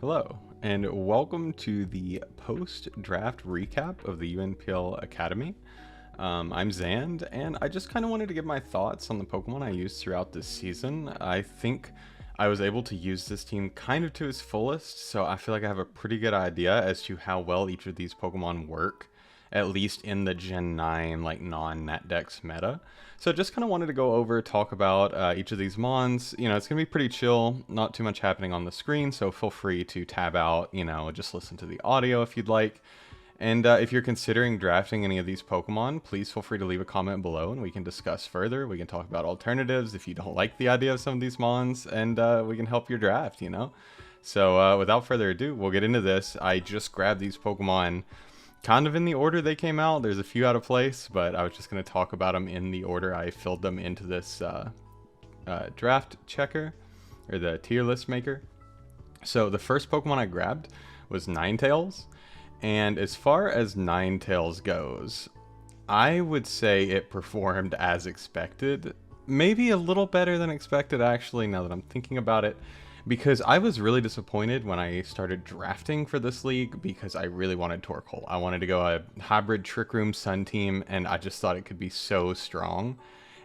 Hello, and welcome to the post-draft recap of the UNPL Academy. I'm Zand, and I just kind of wanted to give my thoughts on the Pokemon I used throughout this season. I think I was able to use this team kind of to its fullest, so I feel like I have a pretty good idea as to how well each of these Pokemon work, at least in the Gen 9 like non-NetDex meta. So just kind of wanted to go over, talk about each of these mons. You know, it's going to be pretty chill, not too much happening on the screen, so feel free to tab out, you know, just listen to the audio if you'd like. And if you're considering drafting any of these Pokemon, please feel free to leave a comment below and we can discuss further. We can talk about alternatives if you don't like the idea of some of these mons, and we can help your draft, you know? So without further ado, we'll get into this. I just grabbed these Pokemon kind of in the order they came out. There's a few out of place, but I was just going to talk about them in the order I filled them into this draft checker, or the tier list maker. So the first Pokemon I grabbed was Ninetales, and as far as Ninetales goes, I would say it performed as expected. Maybe a little better than expected, actually, now that I'm thinking about it. Because I was really disappointed when I started drafting for this league because I really wanted Torkoal. I wanted to go a hybrid Trick Room Sun team, and I just thought it could be so strong.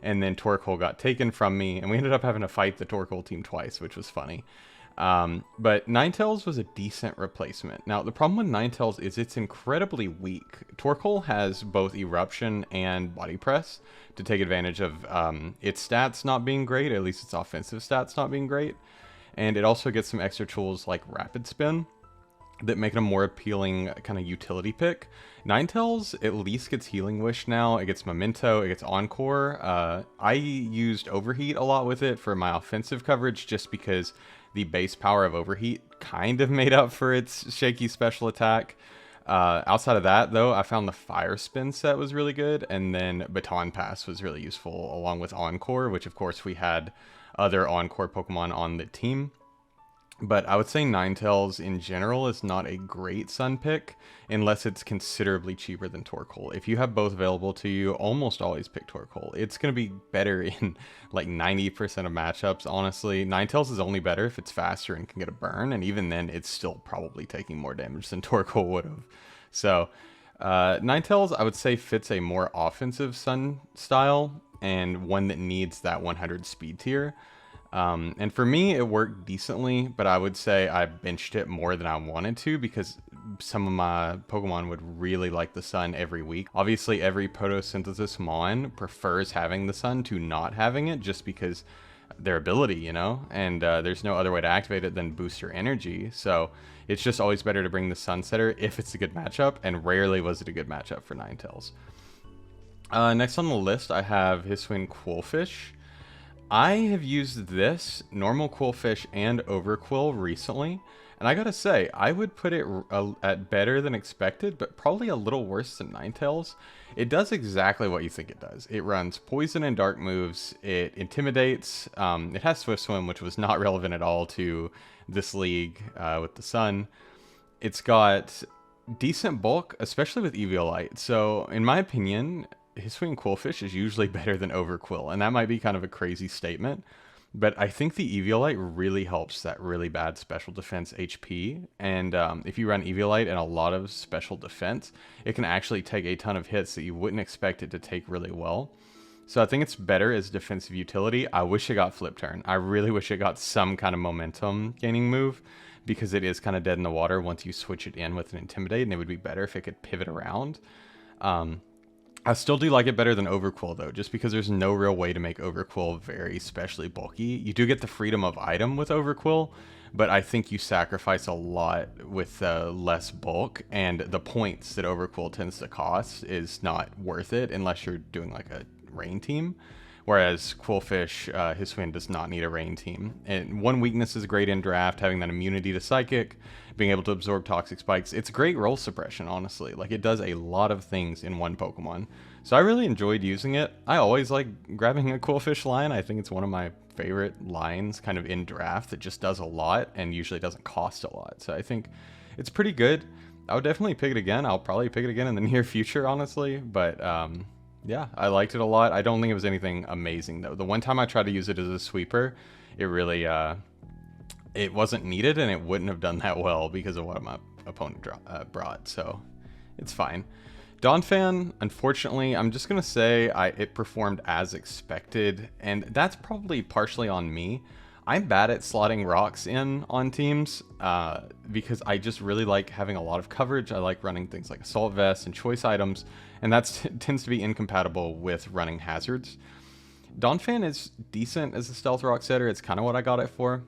And then Torkoal got taken from me, and we ended up having to fight the Torkoal team twice, which was funny. But Ninetales was a decent replacement. Now, the problem with Ninetales is it's incredibly weak. Torkoal has both Eruption and Body Press to take advantage of its stats not being great, at least its offensive stats not being great. And it also gets some extra tools like Rapid Spin that make it a more appealing kind of utility pick. Ninetales at least gets Healing Wish now. It gets Memento. It gets Encore. I used Overheat a lot with it for my offensive coverage just because the base power of Overheat kind of made up for its shaky special attack. Outside of that, though, I found the Fire Spin set was really good, and then Baton Pass was really useful along with Encore, which of course we had other Encore Pokemon on the team. But I would say Ninetales in general is not a great Sun pick unless it's considerably cheaper than Torkoal. If you have both available to you, almost always pick Torkoal. It's going to be better in like 90% of matchups, honestly. Ninetales is only better if it's faster and can get a burn, and even then it's still probably taking more damage than Torkoal would have. So Ninetales, I would say, fits a more offensive Sun style and one that needs that 100 speed tier. And for me, it worked decently, but I would say I benched it more than I wanted to because some of my Pokemon would really like the Sun every week. Obviously, every photosynthesis Mon prefers having the Sun to not having it just because their ability, you know, and there's no other way to activate it than booster energy. So it's just always better to bring the Sunsetter if it's a good matchup, and rarely was it a good matchup for Ninetales. Next on the list, I have Hisui and Qwilfish. I have used this, normal Qwilfish and Overqwil recently, and I gotta say, I would put it at better than expected, but probably a little worse than Ninetales. It does exactly what you think it does. It runs Poison and Dark moves, it intimidates, it has Swift Swim, which was not relevant at all to this league with the Sun. It's got decent bulk, especially with Eviolite, so in my opinion, Hisui and Qwilfish is usually better than Overqwil, and that might be kind of a crazy statement, but I think the Eviolite really helps that really bad special defense HP, and if you run Eviolite and a lot of special defense, it can actually take a ton of hits that you wouldn't expect it to take really well. So I think it's better as defensive utility. I wish it got Flip Turn. I really wish it got some kind of momentum gaining move, because it is kind of dead in the water once you switch it in with an Intimidate, and it would be better if it could pivot around. I still do like it better than Overqwil, though, just because there's no real way to make Overqwil very specially bulky. You do get the freedom of item with Overqwil, but I think you sacrifice a lot with less bulk, and the points that Overqwil tends to cost is not worth it unless you're doing like a rain team. Whereas Qwilfish, Hisui does not need a rain team. And one weakness is great in draft, having that immunity to Psychic, being able to absorb Toxic Spikes. It's great roll suppression, honestly. Like, it does a lot of things in one Pokemon. So I really enjoyed using it. I always like grabbing a Qwilfish line. I think it's one of my favorite lines kind of in draft that just does a lot and usually doesn't cost a lot. So I think it's pretty good. I would definitely pick it again. I'll probably pick it again in the near future, honestly. But yeah, I liked it a lot. I don't think it was anything amazing, though. The one time I tried to use it as a sweeper, it really it wasn't needed, and it wouldn't have done that well because of what my opponent brought, so it's fine. Donphan, unfortunately, I'm just going to say it performed as expected, and that's probably partially on me. I'm bad at slotting rocks in on teams because I just really like having a lot of coverage. I like running things like Assault Vest and Choice Items, and that tends to be incompatible with running hazards. Donphan is decent as a Stealth Rock setter. It's kind of what I got it for.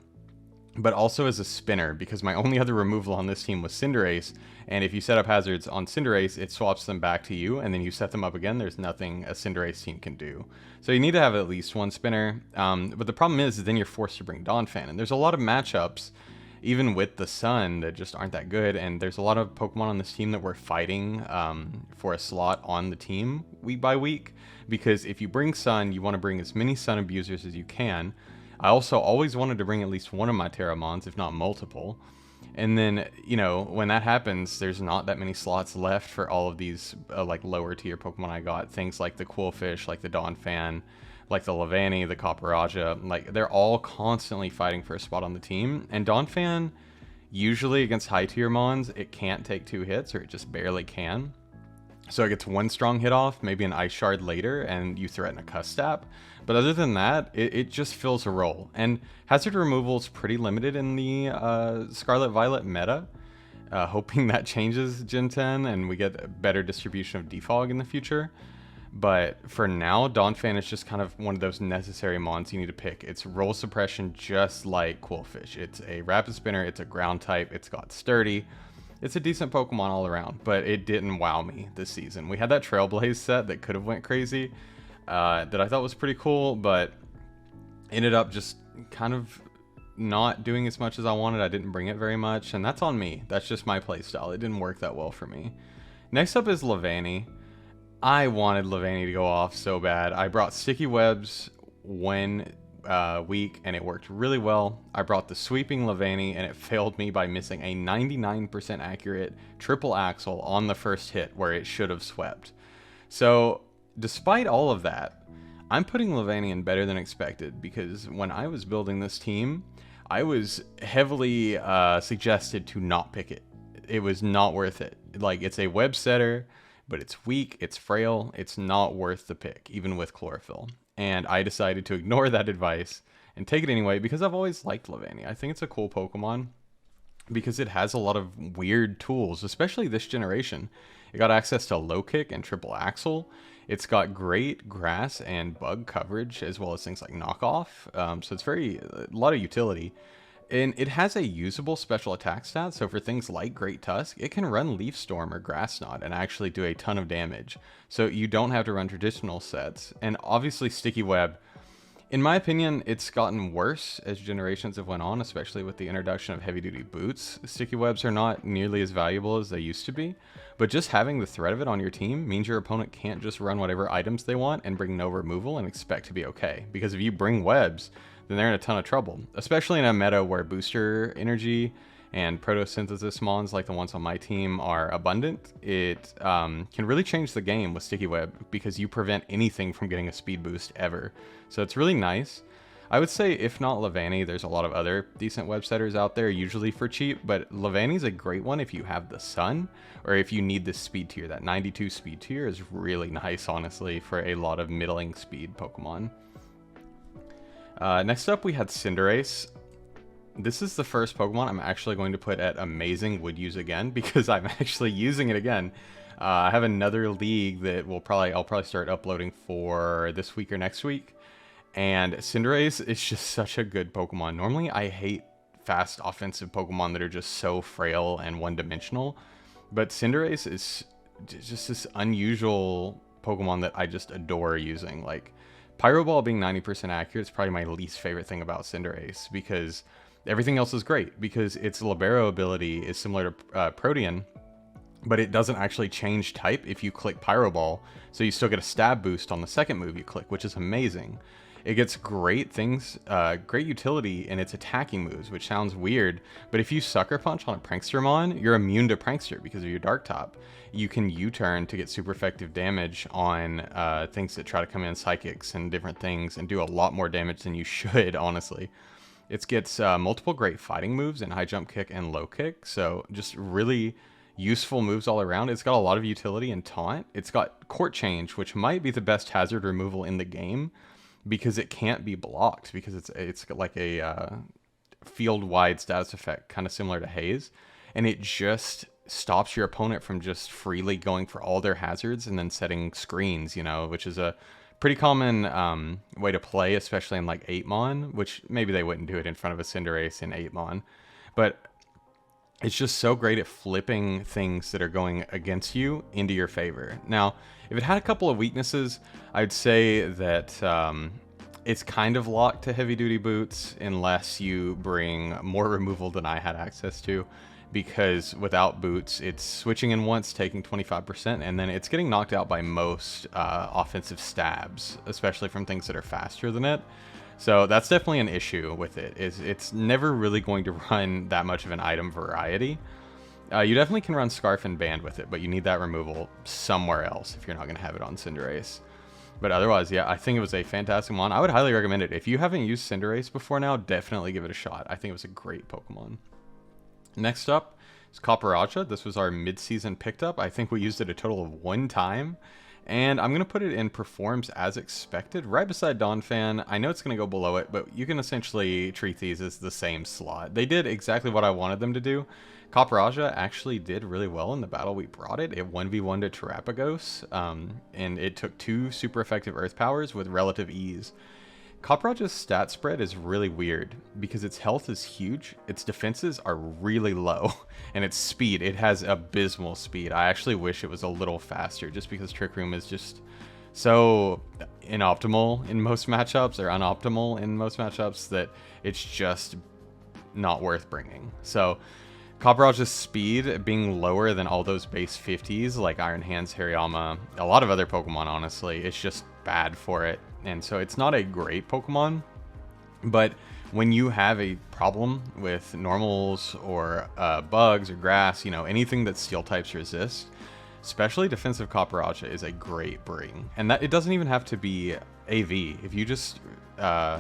But also as a spinner, because my only other removal on this team was Cinderace, and if you set up hazards on Cinderace, it swaps them back to you, and then you set them up again. There's nothing a Cinderace team can do. So you need to have at least one spinner, but the problem is then you're forced to bring Donphan, and there's a lot of matchups, even with the Sun, that just aren't that good, and there's a lot of Pokemon on this team that we're fighting for a slot on the team week by week, because if you bring Sun, you want to bring as many Sun abusers as you can. I also always wanted to bring at least one of my Terramons, if not multiple. And then, you know, when that happens, there's not that many slots left for all of these like lower tier Pokemon I got. Things like the Qwilfish, like the Donphan, like the Leavanny, the Copperajah. Like, they're all constantly fighting for a spot on the team. And Donphan, usually against high tier Mons, it can't take 2 hits, or it just barely can. So it gets 1 strong hit off, maybe an Ice Shard later, and you threaten a Naclstack. But other than that, it just fills a role. And hazard removal is pretty limited in the Scarlet Violet meta. Hoping that changes Gen 10 and we get a better distribution of defog in the future. But for now, Donphan is just kind of one of those necessary mons you need to pick. It's roll suppression just like Qwilfish. It's a rapid spinner, it's a ground type, it's got sturdy. It's a decent Pokemon all around, but it didn't wow me this season. We had that Trailblaze set that could have went crazy, that I thought was pretty cool, but ended up just kind of not doing as much as I wanted. I didn't bring it very much, and that's on me. That's just my playstyle. It didn't work that well for me. Next up is Leavanny. I wanted Leavanny to go off so bad. I brought Sticky Webs one week, and it worked really well. I brought the Sweeping Leavanny, and it failed me by missing a 99% accurate triple axle on the first hit where it should have swept. So despite all of that, I'm putting Leavanny in better than expected, because when I was building this team, I was heavily suggested to not pick it. It was not worth it. Like, it's a web setter, but it's weak, it's frail, it's not worth the pick, even with chlorophyll. And I decided to ignore that advice and take it anyway, because I've always liked Leavanny. I think it's a cool Pokemon because it has a lot of weird tools, especially this generation. It got access to low kick and triple axle. It's got great grass and bug coverage, as well as things like knockoff. So it's a lot of utility. And it has a usable special attack stat, so for things like Great Tusk, it can run Leaf Storm or Grass Knot and actually do a ton of damage. So you don't have to run traditional sets. And obviously Sticky Web, in my opinion, it's gotten worse as generations have went on, especially with the introduction of heavy-duty boots. Sticky Webs are not nearly as valuable as they used to be, but just having the threat of it on your team means your opponent can't just run whatever items they want and bring no removal and expect to be okay. Because if you bring webs, then they're in a ton of trouble, especially in a meta where booster energy and photosynthesis mons like the ones on my team are abundant. It can really change the game with Sticky Web because you prevent anything from getting a speed boost ever. So it's really nice. I would say if not Leavanny, there's a lot of other decent web setters out there, usually for cheap, but Leavanny's a great one if you have the Sun, or if you need this speed tier. That 92 speed tier is really nice, honestly, for a lot of middling speed Pokemon. Next up, we had Cinderace. This is the first Pokemon I'm actually going to put at Amazing would use again, because I'm actually using it again. I have another league that I'll probably start uploading for this week or next week. And Cinderace is just such a good Pokemon. Normally, I hate fast offensive Pokemon that are just so frail and one-dimensional. But Cinderace is just this unusual Pokemon that I just adore using. Like, Pyro Ball being 90% accurate is probably my least favorite thing about Cinderace, because everything else is great, because its Libero ability is similar to Protean, but it doesn't actually change type if you click Pyro Ball, so you still get a stab boost on the second move you click, which is amazing. It gets great utility in its attacking moves, which sounds weird, but if you Sucker Punch on a Prankstermon, you're immune to Prankster because of your Dark Top. You can U-turn to get super effective damage on things that try to come in, Psychics and different things, and do a lot more damage than you should, honestly. It gets multiple great fighting moves and high jump kick and low kick. So just really useful moves all around. It's got a lot of utility and taunt. It's got court change, which might be the best hazard removal in the game because it can't be blocked because it's like a field-wide status effect, kind of similar to Haze, and it just stops your opponent from just freely going for all their hazards and then setting screens, you know, which is a pretty common way to play, especially in like 8mon, which maybe they wouldn't do it in front of a Cinderace in 8mon, but it's just so great at flipping things that are going against you into your favor. Now, if it had a couple of weaknesses, I'd say that it's kind of locked to heavy duty boots unless you bring more removal than I had access to, because without boots, it's switching in once, taking 25%, and then it's getting knocked out by most offensive stabs, especially from things that are faster than it. So that's definitely an issue with it, is it's never really going to run that much of an item variety. You definitely can run Scarf and Band with it, but you need that removal somewhere else if you're not going to have it on Cinderace. But otherwise, yeah, I think it was a fantastic mon. I would highly recommend it. If you haven't used Cinderace before now, definitely give it a shot. I think it was a great Pokemon. Next up is Copperajah. This was our mid-season picked up. I think we used it a total of 1 time. And I'm going to put it in Performs as expected, right beside Donphan. I know it's going to go below it, but you can essentially treat these as the same slot. They did exactly what I wanted them to do. Copperajah actually did really well in the battle we brought it. It 1v1'd to Terapagos, and it took 2 super effective Earth Powers with relative ease. Copperajah's stat spread is really weird because its health is huge, its defenses are really low, and its speed, it has abysmal speed. I actually wish it was a little faster just because Trick Room is just so inoptimal in most matchups, or unoptimal in most matchups, that it's just not worth bringing. So Copperajah's speed being lower than all those base 50s like Iron Hands, Hariyama, a lot of other Pokemon, honestly, it's just bad for it. And so it's not a great Pokemon, but when you have a problem with normals or bugs or grass, you know, anything that steel types resist, especially defensive Copperajah is a great bring. And that it doesn't even have to be AV. If you just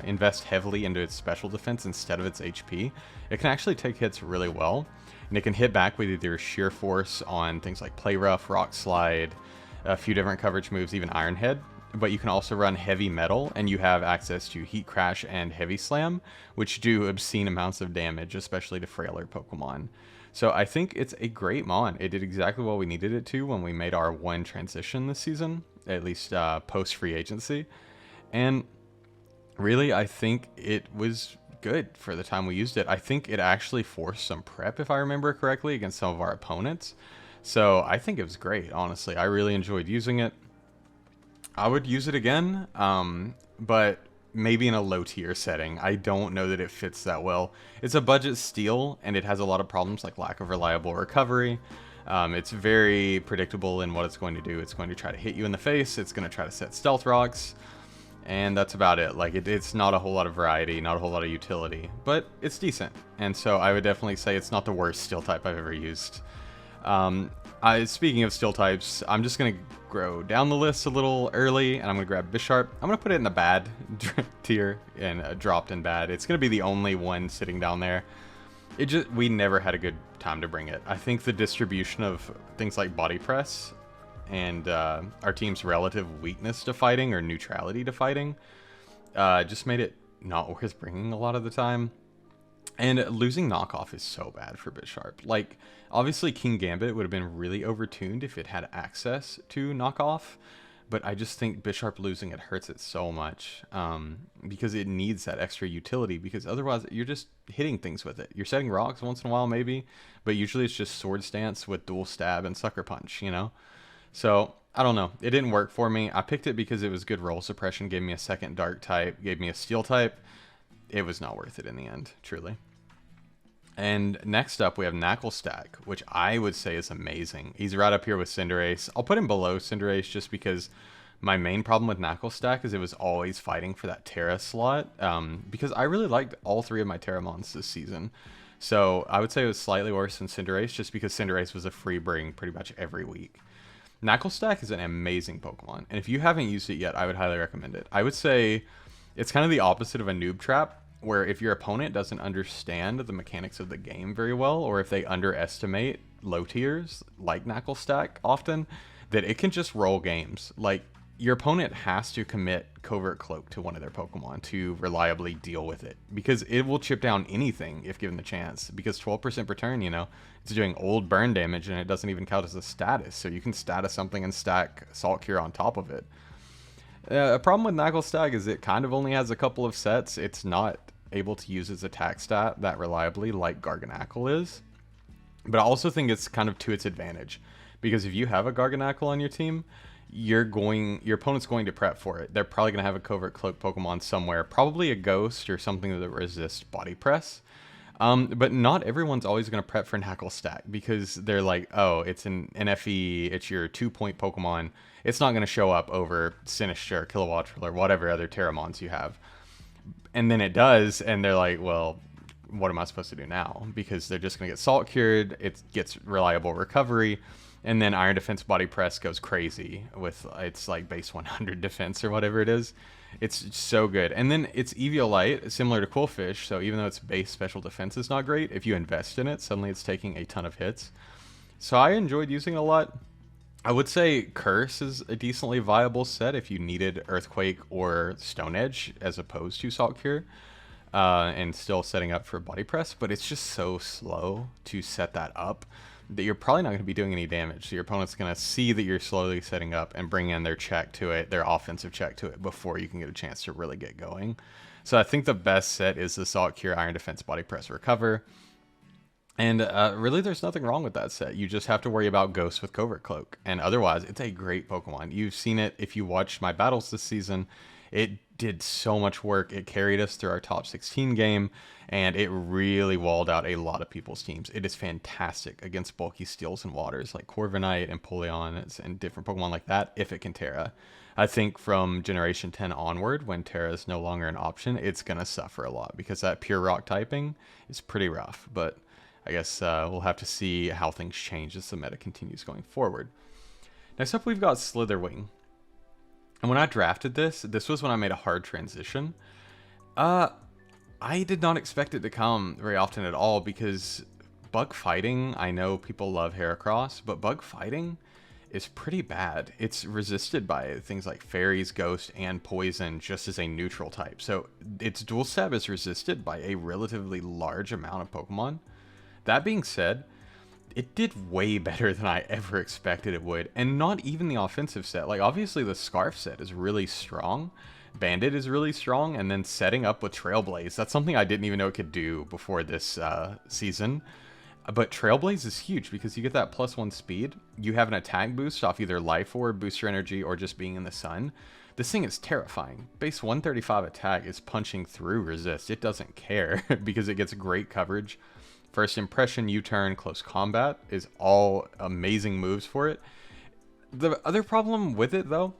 invest heavily into its special defense instead of its HP, it can actually take hits really well. And it can hit back with either Sheer Force on things like Play Rough, Rock Slide, a few different coverage moves, even Iron Head. But you can also run Heavy Metal, and you have access to Heat Crash and Heavy Slam, which do obscene amounts of damage, especially to frailer Pokemon. So I think it's a great mon. It did exactly what we needed it to when we made our 1 transition this season, at least post-free agency. And really, I think it was good for the time we used it. I think it actually forced some prep, if I remember correctly, against some of our opponents. So I think it was great, honestly. I really enjoyed using it. I would use it again, but maybe in a low tier setting. I don't know that it fits that well. It's a budget steal, and it has a lot of problems like lack of reliable recovery. It's very predictable in what it's going to do. It's going to try to hit you in the face. It's going to try to set stealth rocks, and that's about it. Like it's not a whole lot of variety, not a whole lot of utility, but it's decent. And so I would definitely say it's not the worst steel type I've ever used. Speaking of steel types, I'm just going to grow down the list a little early, and I'm going to grab Bisharp. I'm going to put it in the bad tier and dropped in bad. It's going to be the only one sitting down there. We never had a good time to bring it. I think the distribution of things like body press and our team's relative weakness to fighting or neutrality to fighting just made it not worth bringing a lot of the time. And losing knockoff is so bad for Bisharp. Like, obviously King Gambit would have been really overtuned if it had access to knockoff, but I just think Bisharp losing it hurts it so much because it needs that extra utility, because otherwise you're just hitting things with it. You're setting rocks once in a while maybe, but usually it's just Sword Stance with Dual Stab and Sucker Punch, you know? So, I don't know. It didn't work for me. I picked it because it was good roll suppression, gave me a second Dark type, gave me a Steel type. It was not worth it in the end, truly. And next up, we have Naclstack, which I would say is amazing. He's right up here with Cinderace. I'll put him below Cinderace just because my main problem with Naclstack is it was always fighting for that Terra slot, because I really liked all 3 of my Terramons this season. So I would say it was slightly worse than Cinderace just because Cinderace was a free bring pretty much every week. Naclstack is an amazing Pokemon, and if you haven't used it yet, I would highly recommend it. I would say it's kind of the opposite of a noob trap, where if your opponent doesn't understand the mechanics of the game very well, or if they underestimate low tiers like Naclstack often, that it can just roll games. Like, your opponent has to commit Covert Cloak to one of their Pokemon to reliably deal with it, because it will chip down anything if given the chance, because 12% per turn, you know, it's doing old burn damage and it doesn't even count as a status, so you can status something and stack Salt Cure on top of it. A problem with Naclstack is it kind of only has a couple of sets. It's not able to use its attack stat that reliably like Garganacl is, but I also think it's kind of to its advantage, because if you have a Garganacl on your team, your opponent's going to prep for it. They're probably going to have a Covert Cloak Pokemon somewhere, probably a Ghost or something that resists Body Press. But not everyone's always going to prep for Naclstack, because they're like, oh, it's an NFE, it's your 2-point Pokemon. It's not going to show up over Sinistcha or Kilowattrel or whatever other Terramons you have. And then it does, and they're like, well, what am I supposed to do now? Because they're just going to get Salt Cured, it gets reliable recovery, and then Iron Defense Body Press goes crazy with its like base 100 defense or whatever it is. It's so good. And then it's Eviolite, similar to Qwilfish, so even though its base special defense is not great, if you invest in it, suddenly it's taking a ton of hits. So I enjoyed using it a lot. I would say Curse is a decently viable set if you needed Earthquake or Stone Edge as opposed to Salt Cure, and still setting up for Body Press, but it's just so slow to set that up that you're probably not going to be doing any damage. So your opponent's going to see that you're slowly setting up and bring in their check to it, their offensive check to it, before you can get a chance to really get going. So I think the best set is the Salt Cure, Iron Defense, Body Press, Recover. And really, there's nothing wrong with that set. You just have to worry about Ghost with Covert Cloak. And otherwise, it's a great Pokemon. You've seen it if you watched my battles this season. It did so much work. It carried us through our top 16 game, and it really walled out a lot of people's teams. It is fantastic against bulky steels and waters like Corviknight and Polion and different Pokemon like that if it can Terra. I think from Generation 10 onward, when Terra is no longer an option, it's going to suffer a lot, because that pure rock typing is pretty rough. But I guess we'll have to see how things change as the meta continues going forward. Next up, we've got Slither Wing. And when I drafted this was when I made a hard transition. I did not expect it to come very often at all, because bug fighting, I know people love Heracross, but bug fighting is pretty bad. It's resisted by things like fairies, ghost, and poison just as a neutral type. So its dual stab is resisted by a relatively large amount of Pokemon. That being said, it did way better than I ever expected it would, and not even the offensive set. Like, obviously the Scarf set is really strong, Bandit is really strong, and then setting up with Trailblaze, that's something I didn't even know it could do before this season. But Trailblaze is huge, because you get that +1 speed, you have an attack boost off either Life Orb, Booster Energy, or just being in the sun. This thing is terrifying. Base 135 attack is punching through resist. It doesn't care, because it gets great coverage. First Impression, U-Turn, Close Combat is all amazing moves for it. The other problem with it, though,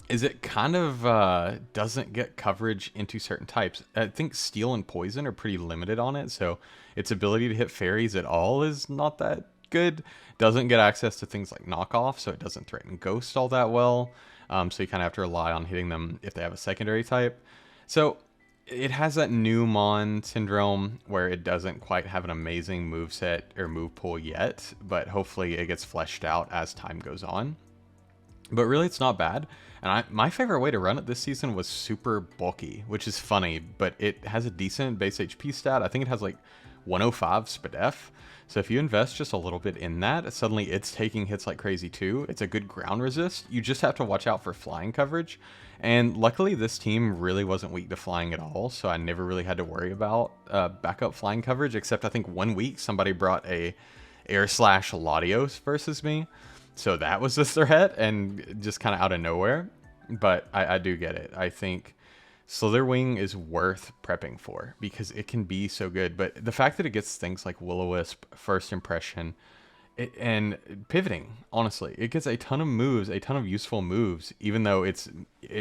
is it kind of doesn't get coverage into certain types. I think Steel and Poison are pretty limited on it, so its ability to hit fairies at all is not that good. Doesn't get access to things like Knockoff, so it doesn't threaten Ghost all that well. So you kind of have to rely on hitting them if they have a secondary type. So it has that new Mon syndrome where it doesn't quite have an amazing moveset or move pool yet, but hopefully it gets fleshed out as time goes on. But really, it's not bad. And my favorite way to run it this season was super bulky, which is funny, but it has a decent base HP stat. I think it has like 105 SPDF. So if you invest just a little bit in that, suddenly it's taking hits like crazy too. It's a good ground resist. You just have to watch out for flying coverage. And luckily, this team really wasn't weak to flying at all, so I never really had to worry about backup flying coverage, except I think 1 week somebody brought a Air Slash Latios versus me. So that was a threat, and just kind of out of nowhere. But I do get it. I think Slither Wing is worth prepping for, because it can be so good. But the fact that it gets things like Will-O-Wisp, First Impression, and pivoting, honestly, it gets a ton of moves, a ton of useful moves, even though at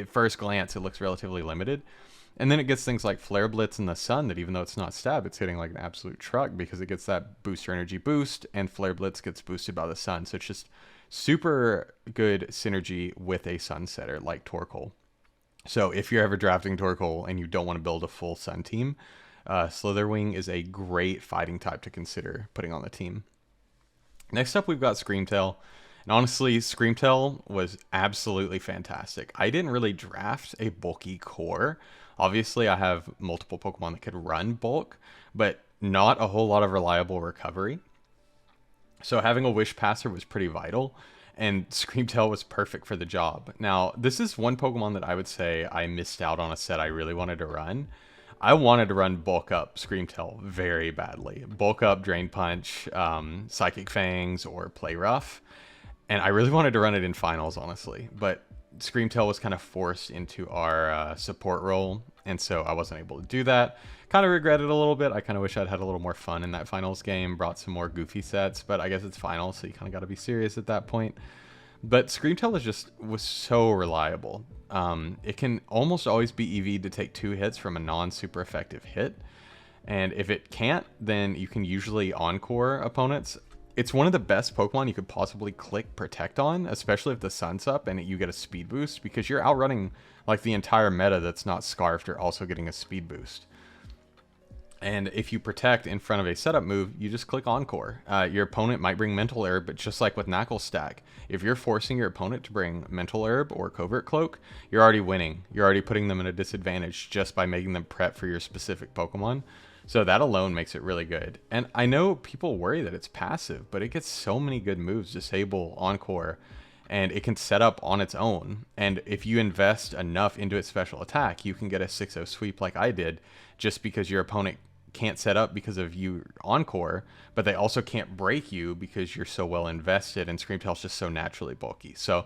first glance it looks relatively limited. And then it gets things like Flare Blitz in the sun that, even though it's not stab, it's hitting like an absolute truck, because it gets that booster energy boost, and Flare Blitz gets boosted by the sun. So it's just super good synergy with a Sunsetter like Torkoal. So if you're ever drafting Torkoal and you don't want to build a full Sun team, Slither Wing is a great fighting type to consider putting on the team. Next up, we've got Screamtail. And honestly, Screamtail was absolutely fantastic. I didn't really draft a bulky core. Obviously, I have multiple Pokemon that could run bulk, but not a whole lot of reliable recovery. So having a Wish Passer was pretty vital, and Screamtail was perfect for the job. Now, this is one Pokemon that I would say I missed out on a set I really wanted to run. I wanted to run Bulk Up Screamtail very badly. Bulk Up, Drain Punch, Psychic Fangs, or Play Rough. And I really wanted to run it in finals, honestly. But Screamtail was kind of forced into our support role, and so I wasn't able to do that. Kind of regret it a little bit. I kind of wish I'd had a little more fun in that finals game, brought some more goofy sets, but I guess it's finals, so you kind of got to be serious at that point. But Screamtail was so reliable. It can almost always be EV'd to take 2 hits from a non-super effective hit. And if it can't, then you can usually encore opponents. It's one of the best Pokemon you could possibly click Protect on, especially if the sun's up and you get a speed boost, because you're outrunning like the entire meta that's not Scarfed or also getting a speed boost. And if you Protect in front of a setup move, you just click Encore. Your opponent might bring Mental Herb, but just like with Naclstack, if you're forcing your opponent to bring Mental Herb or Covert Cloak, you're already winning. You're already putting them in a disadvantage just by making them prep for your specific Pokemon. So that alone makes it really good. And I know people worry that it's passive, but it gets so many good moves, Disable, Encore, and it can set up on its own. And if you invest enough into its special attack, you can get a 6-0 sweep like I did, just because your opponent can't set up because of you Encore, but they also can't break you because you're so well invested, and Screamtail's just so naturally bulky. So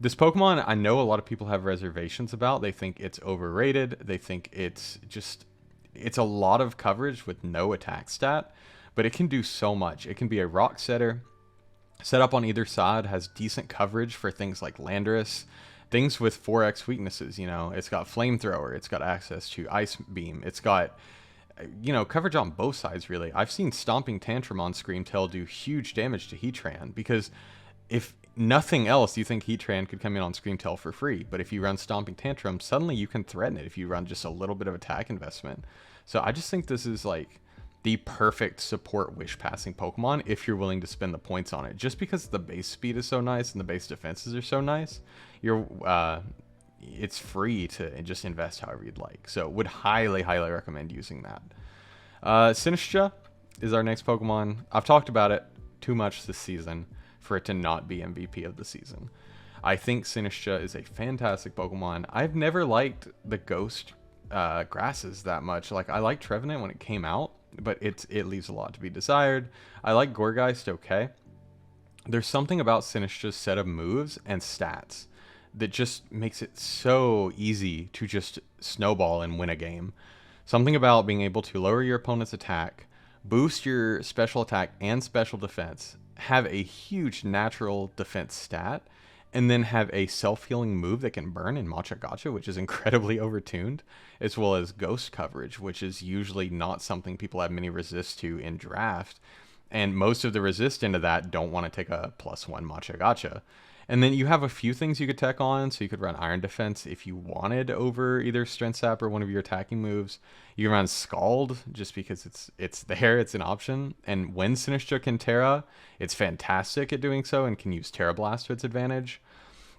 this Pokemon, I know a lot of people have reservations about. They think it's overrated. They think it's a lot of coverage with no attack stat, but it can do so much. It can be a rock setter, set up on either side, has decent coverage for things like Landorus, things with 4x weaknesses. You know, it's got Flamethrower, it's got access to Ice Beam, it's got, you know, coverage on both sides, really. I've seen Stomping Tantrum on Screamtail do huge damage to Heatran, because if nothing else, you think Heatran could come in on Screamtail for free, but if you run Stomping Tantrum, suddenly you can threaten it if you run just a little bit of attack investment. So I just think this is like the perfect support Wish Passing Pokemon if you're willing to spend the points on it. Just because the base speed is so nice and the base defenses are so nice, it's free to just invest however you'd like. So would highly recommend using that. Sinistcha is our next Pokemon. I've talked about it too much this season for it to not be MVP of the season. I think Sinistcha is a fantastic Pokemon. I've never liked the Ghost grasses that much. Like, I liked Trevenant when it came out, but it leaves a lot to be desired. I like Gourgeist, okay. There's something about Sinistcha's set of moves and stats that just makes it so easy to just snowball and win a game. Something about being able to lower your opponent's attack, boost your special attack and special defense, have a huge natural defense stat, and then have a self-healing move that can burn in Matcha Gotcha, which is incredibly overtuned, as well as ghost coverage, which is usually not something people have many resist to in draft. And most of the resist into that don't want to take a +1 Matcha Gotcha. And then you have a few things you could tech on, so you could run Iron Defense if you wanted over either Strength Sap or one of your attacking moves. You can run Scald just because it's there, it's an option. And when Sinistcha can Terra, it's fantastic at doing so and can use Terra Blast to its advantage.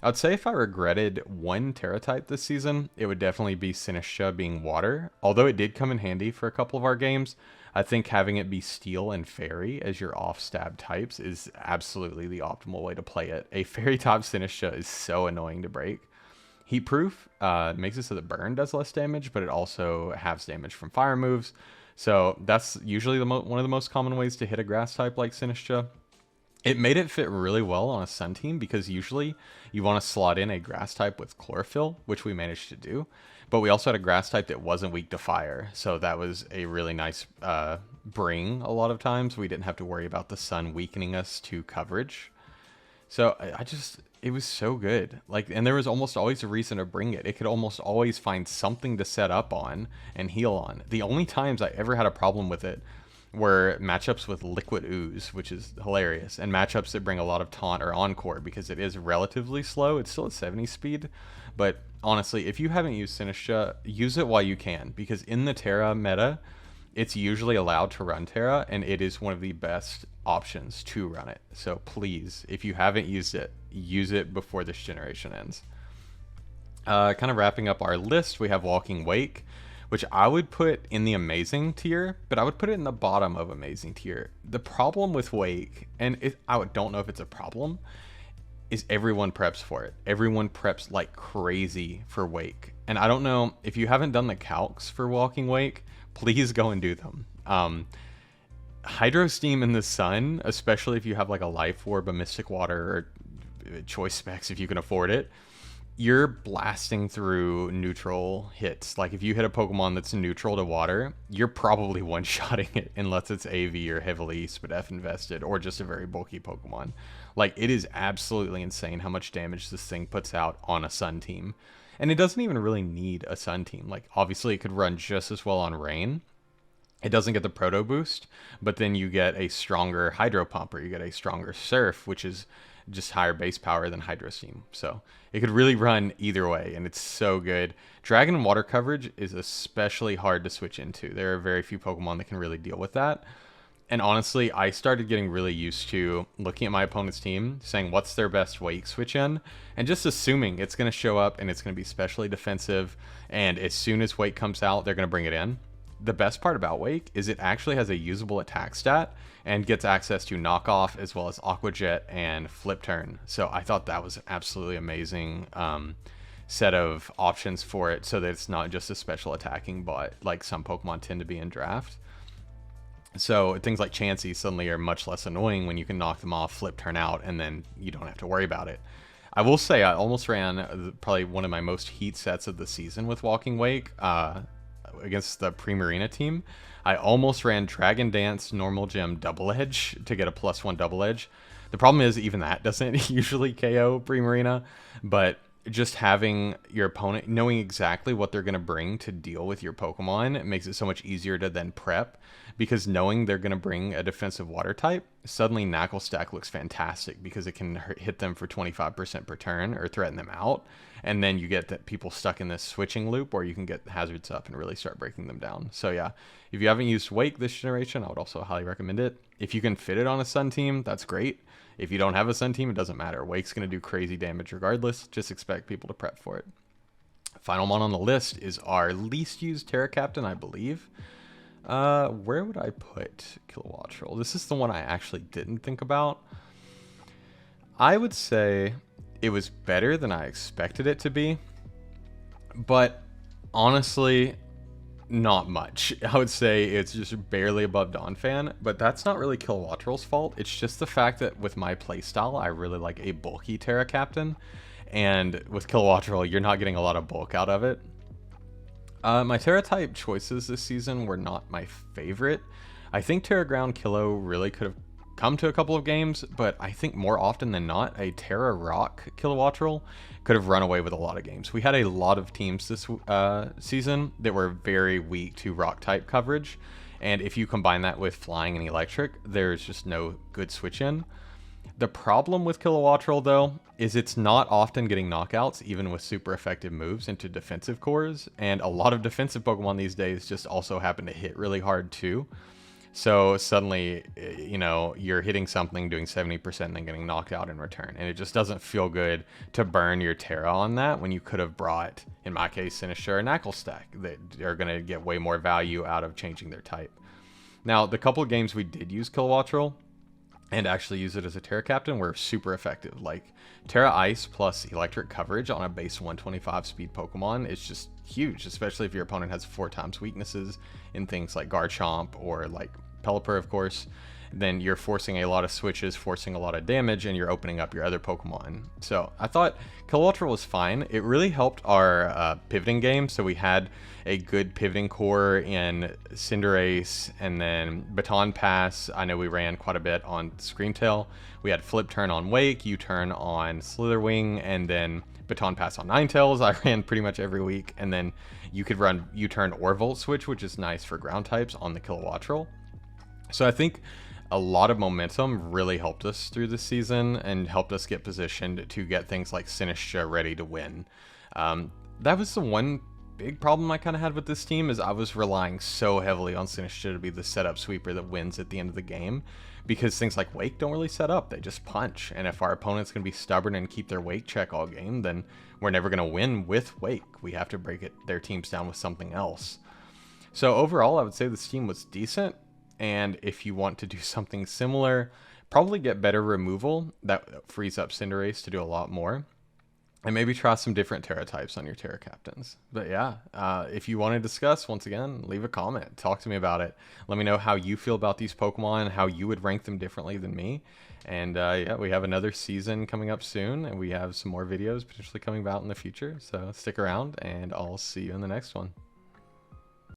I'd say if I regretted one Terra type this season, it would definitely be Sinistcha being Water. Although it did come in handy for a couple of our games, I think having it be Steel and Fairy as your off-stab types is absolutely the optimal way to play it. A Fairy type Sinistcha is so annoying to break. Heatproof makes it so that Burn does less damage, but it also halves damage from fire moves. So that's usually one of the most common ways to hit a grass type like Sinistcha. It made it fit really well on a Sun team because usually you want to slot in a grass type with Chlorophyll, which we managed to do. But we also had a grass type that wasn't weak to fire. So that was a really nice bring a lot of times. We didn't have to worry about the Sun weakening us to coverage. So it was so good. And there was almost always a reason to bring it. It could almost always find something to set up on and heal on. The only times I ever had a problem with it were matchups with Liquid Ooze, which is hilarious, and matchups that bring a lot of taunt or encore because it is relatively slow. It's still at 70 speed, but honestly, if you haven't used Sinistcha, use it while you can, because in the Terra meta, it's usually allowed to run Terra, and it is one of the best options to run it. So please, if you haven't used it, use it before this generation ends. Kind of wrapping up our list, we have Walking Wake, which I would put in the amazing tier, but I would put it in the bottom of amazing tier. The problem with Wake, and I don't know if it's a problem, is everyone preps for it. Everyone preps like crazy for Wake. And I don't know, if you haven't done the calcs for Walking Wake, please go and do them. Hydro Steam in the sun, especially if you have like a Life Orb, a Mystic Water, or Choice Specs if you can afford it, you're blasting through neutral hits. Like if you hit a Pokemon that's neutral to water, you're probably one-shotting it unless it's AV or heavily SPDF invested or just a very bulky Pokemon. Like it is absolutely insane how much damage this thing puts out on a Sun team. And it doesn't even really need a Sun team. Like obviously it could run just as well on Rain. It doesn't get the Proto boost, but then you get a stronger Hydro Pump, or you get a stronger Surf, which is just higher base power than Hydro Steam. So it could really run either way, and it's so good. Dragon and water coverage is especially hard to switch into. There are very few Pokemon that can really deal with that. And honestly, I started getting really used to looking at my opponent's team, saying what's their best Wake switch in, and just assuming it's going to show up and it's going to be specially defensive, and as soon as Wake comes out, they're going to bring it in. The best part about Wake is it actually has a usable attack stat and gets access to knockoff as well as Aqua Jet and Flip Turn. So I thought that was an absolutely amazing set of options for it, so that it's not just a special attacking bot like some Pokemon tend to be in draft. So things like Chansey suddenly are much less annoying when you can knock them off, Flip Turn out, and then you don't have to worry about it. I will say I almost ran probably one of my most heat sets of the season with Walking Wake against the Primarina team. I almost ran Dragon Dance, Normal Gem, Double Edge to get a +1 Double Edge. The problem is even that doesn't usually KO Primarina, but just having your opponent knowing exactly what they're going to bring to deal with your Pokemon, it makes it so much easier to then prep, because knowing they're going to bring a defensive water type, suddenly Naclstack looks fantastic because it can hit them for 25% per turn or threaten them out. And then you get that people stuck in this switching loop where you can get hazards up and really start breaking them down. So yeah, if you haven't used Wake this generation, I would also highly recommend it. If you can fit it on a Sun team, that's great. If you don't have a Sun team, it doesn't matter. Wake's going to do crazy damage regardless. Just expect people to prep for it. Final one on the list is our least used Terra Captain, I believe. Where would I put Kilowattrel? This is the one I actually didn't think about. I would say it was better than I expected it to be, but honestly, not much. I would say it's just barely above Donphan, but that's not really Kilowattrel's fault. It's just the fact that with my playstyle, I really like a bulky Terra Captain, and with Kilowattrel, you're not getting a lot of bulk out of it. My Terra type choices this season were not my favorite. I think Terra Ground Kilo really could have come to a couple of games, but I think more often than not, a Terra Rock Kilowattrel could have run away with a lot of games. We had a lot of teams this season that were very weak to Rock type coverage, and if you combine that with Flying and Electric, there's just no good switch in. The problem with Kilowattrel, though, is it's not often getting knockouts, even with super effective moves, into defensive cores, and a lot of defensive Pokemon these days just also happen to hit really hard too. So suddenly, you know, you're hitting something, doing 70% and then getting knocked out in return, and it just doesn't feel good to burn your Terra on that when you could have brought, in my case, Sinistcha or Naclstack that are going to get way more value out of changing their type. Now, the couple of games we did use Kilowattrel and actually use it as a Terra Captain were super effective. Like Terra Ice plus Electric coverage on a base 125 speed Pokemon is just huge, especially if your opponent has 4 times weaknesses in things like Garchomp or like Pelipper, of course. Then you're forcing a lot of switches, forcing a lot of damage, and you're opening up your other Pokemon. So I thought Kilowattrel was fine. It really helped our pivoting game. So we had a good pivoting core in Cinderace, and then Baton Pass. I know we ran quite a bit on Screamtail. We had Flip Turn on Wake, U-Turn on Slither Wing, and then Baton Pass on Ninetales. I ran pretty much every week. And then you could run U-Turn or Volt Switch, which is nice for ground types on the Kilowattrel. So I think a lot of momentum really helped us through this season and helped us get positioned to get things like Sinistcha ready to win. That was the one big problem I kind of had with this team, is I was relying so heavily on Sinistcha to be the setup sweeper that wins at the end of the game, because things like Wake don't really set up, they just punch, and if our opponent's going to be stubborn and keep their Wake check all game, then we're never going to win with Wake. We have to break their teams down with something else. So overall, I would say this team was decent, and if you want to do something similar, probably get better removal. That frees up Cinderace to do a lot more. And maybe try some different Terra types on your Terra captains. But yeah, if you want to discuss, once again, leave a comment. Talk to me about it. Let me know how you feel about these Pokemon, how you would rank them differently than me. And yeah, we have another season coming up soon, and we have some more videos potentially coming out in the future. So stick around, and I'll see you in the next one.